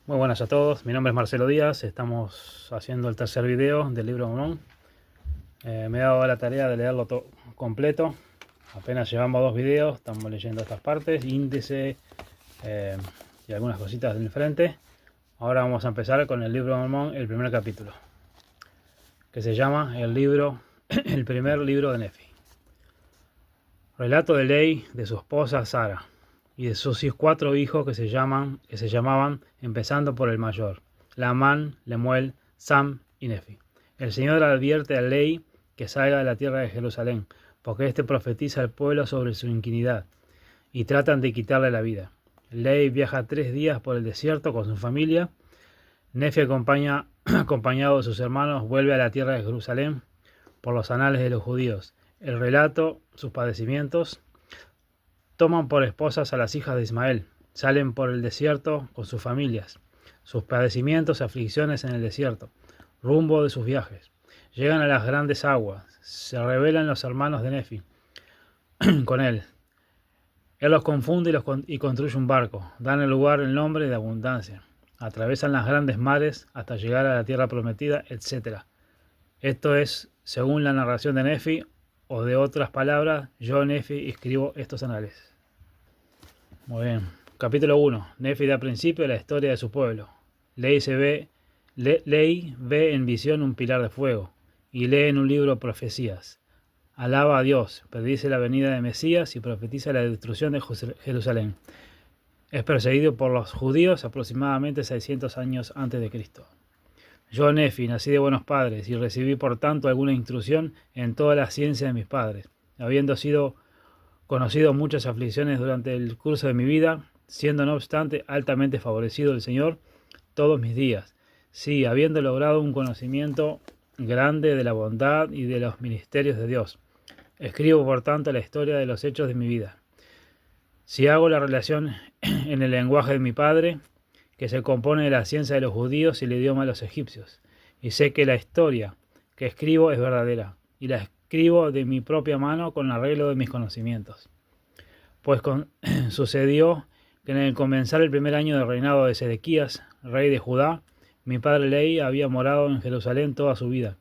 Muy buenas a todos, mi nombre es Marcelo Díaz, estamos haciendo el tercer video del libro de Mormón. Me he dado la tarea de leerlo completo, apenas llevamos 2 videos, estamos leyendo estas partes, índice y algunas cositas del frente. Ahora vamos a empezar con el libro de Mormón, el primer capítulo, que se llama el primer libro de Nefi. Relato de Ley de su esposa Sara y de sus 4 hijos que se llamaban, empezando por el mayor, Lamán, Lemuel, Sam y Nefi. El Señor advierte a Ley que salga de la tierra de Jerusalén, porque éste profetiza al pueblo sobre su iniquidad, y tratan de quitarle la vida. Ley viaja 3 días por el desierto con su familia. Nefi, acompañado de sus hermanos, vuelve a la tierra de Jerusalén por los anales de los judíos. El relato, sus padecimientos. Toman por esposas a las hijas de Ismael, salen por el desierto con sus familias, sus padecimientos y aflicciones en el desierto, rumbo de sus viajes. Llegan a las grandes aguas, se rebelan los hermanos de Nefi con él. Él los confunde y construye un barco, dan al lugar el nombre de abundancia. Atravesan las grandes mares hasta llegar a la tierra prometida, etc. Esto es según la narración de Nefi, o de otras palabras, yo Nefi escribo estos anales. Muy bien. Capítulo 1. Nefi da principio a la historia de su pueblo. Ley ve en visión un pilar de fuego y lee en un libro profecías. Alaba a Dios, predice la venida de Mesías y profetiza la destrucción de Jerusalén. Es perseguido por los judíos aproximadamente 600 años antes de Cristo. Yo, Nefi, nací de buenos padres y recibí por tanto alguna instrucción en toda la ciencia de mis padres, habiendo sido conocido muchas aflicciones durante el curso de mi vida, siendo no obstante altamente favorecido del Señor todos mis días. Sí, habiendo logrado un conocimiento grande de la bondad y de los ministerios de Dios. Escribo por tanto la historia de los hechos de mi vida. Si hago la relación en el lenguaje de mi padre, que se compone de la ciencia de los judíos y el idioma de los egipcios, y sé que la historia que escribo es verdadera, y la escribo de mi propia mano con arreglo de mis conocimientos. Pues sucedió que en el comenzar el primer año del reinado de Sedequías, rey de Judá, mi padre Ley había morado en Jerusalén toda su vida.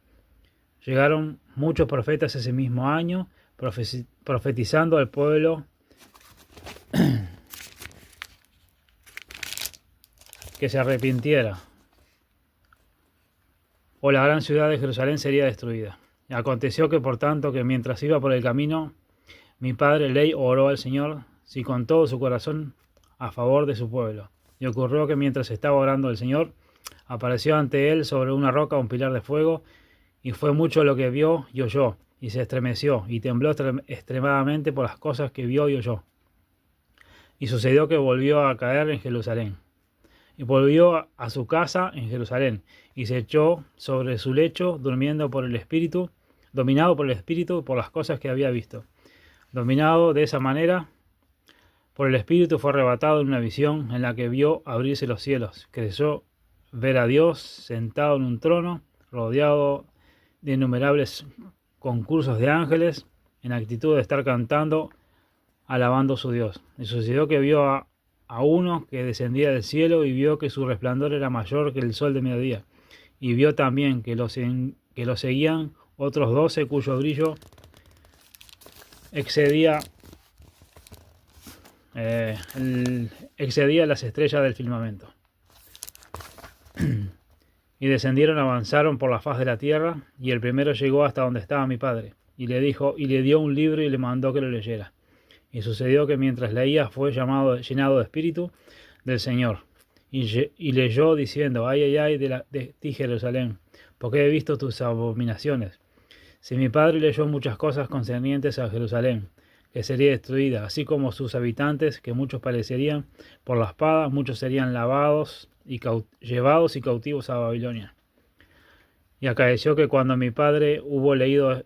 Llegaron muchos profetas ese mismo año, profetizando al pueblo que se arrepintiera, o la gran ciudad de Jerusalén sería destruida. Y aconteció que por tanto que mientras iba por el camino, mi padre Ley oró al Señor, sí con todo su corazón, a favor de su pueblo. Y ocurrió que mientras estaba orando el Señor, apareció ante él sobre una roca un pilar de fuego, y fue mucho lo que vio y oyó, y se estremeció, y tembló extremadamente por las cosas que vio y oyó. Y sucedió que volvió a caer en Jerusalén. Y volvió a su casa en Jerusalén, y se echó sobre su lecho, dominado por el Espíritu, por las cosas que había visto. Dominado de esa manera por el Espíritu, fue arrebatado en una visión en la que vio abrirse los cielos. Creyó ver a Dios sentado en un trono, rodeado de innumerables concursos de ángeles, en actitud de estar cantando, alabando a su Dios. Y sucedió que vio a uno que descendía del cielo y vio que su resplandor era mayor que el sol de mediodía. Y vio también que lo seguían otros 12 cuyo brillo excedía las estrellas del firmamento. Y descendieron, avanzaron por la faz de la tierra, y el primero llegó hasta donde estaba mi padre, y le dio un libro y le mandó que lo leyera. Y sucedió que mientras leía fue llenado de espíritu del Señor, y leyó diciendo: ay, ay, ay de ti, Jerusalén, porque he visto tus abominaciones. Si mi padre leyó muchas cosas concernientes a Jerusalén, que sería destruida, así como sus habitantes, que muchos perecerían por la espada, muchos serían llevados y cautivos a Babilonia. Y aconteció que cuando mi padre hubo leído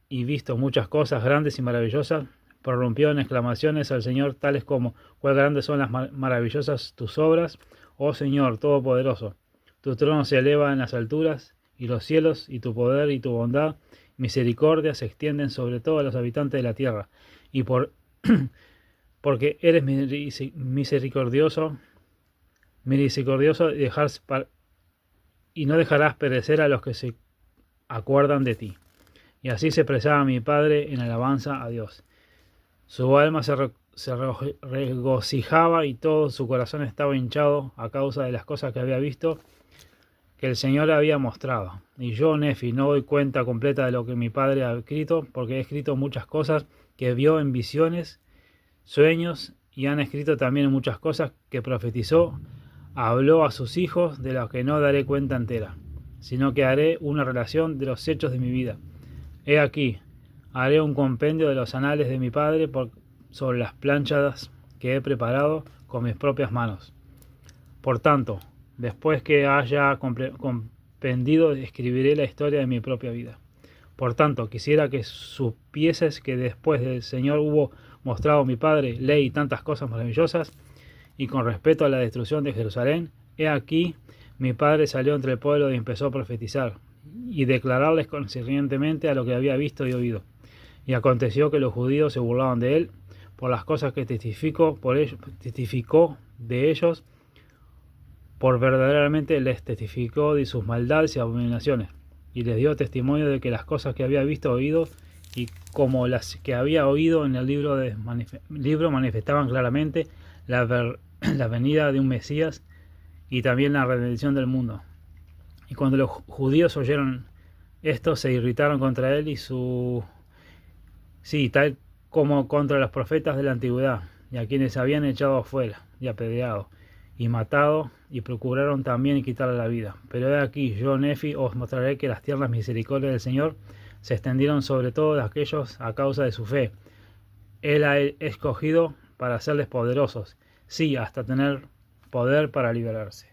y visto muchas cosas grandes y maravillosas, prorrumpió en exclamaciones al Señor, tales como: cuán grandes son las maravillosas tus obras, oh Señor Todopoderoso. Tu trono se eleva en las alturas, y los cielos, y tu poder y tu bondad, misericordia se extienden sobre todos los habitantes de la tierra. Y porque eres misericordioso misericordioso y no dejarás perecer a los que se acuerdan de ti. Y así se expresaba mi padre en alabanza a Dios. Su alma se regocijaba y todo su corazón estaba hinchado a causa de las cosas que había visto que el Señor había mostrado. Y yo, Nefi, no doy cuenta completa de lo que mi padre ha escrito, porque he escrito muchas cosas que vio en visiones, sueños, y han escrito también muchas cosas que profetizó, habló a sus hijos, de las que no daré cuenta entera, sino que haré una relación de los hechos de mi vida. He aquí, haré un compendio de los anales de mi padre sobre las planchas que he preparado con mis propias manos. Por tanto, después que haya compendido, escribiré la historia de mi propia vida. Por tanto, quisiera que supieses que después del Señor hubo mostrado a mi padre ley y tantas cosas maravillosas, y con respecto a la destrucción de Jerusalén, he aquí, mi padre salió entre el pueblo y empezó a profetizar, y declararles concernientemente a lo que había visto y oído. Y aconteció que los judíos se burlaban de él por las cosas que testificó de ellos, por verdaderamente les testificó de sus maldades y abominaciones, y les dio testimonio de que las cosas que había visto, oído, y como las que había oído en el libro manifestaban claramente la venida de un Mesías y también la redención del mundo. Y cuando los judíos oyeron esto, se irritaron contra él tal como contra los profetas de la antigüedad, y a quienes habían echado afuera y apedreado y matado, y procuraron también quitarle la vida. Pero he aquí, yo, Nefi, os mostraré que las tiernas misericordias del Señor se extendieron sobre todos aquellos a causa de su fe. Él ha escogido para hacerles poderosos, sí, hasta tener poder para liberarse.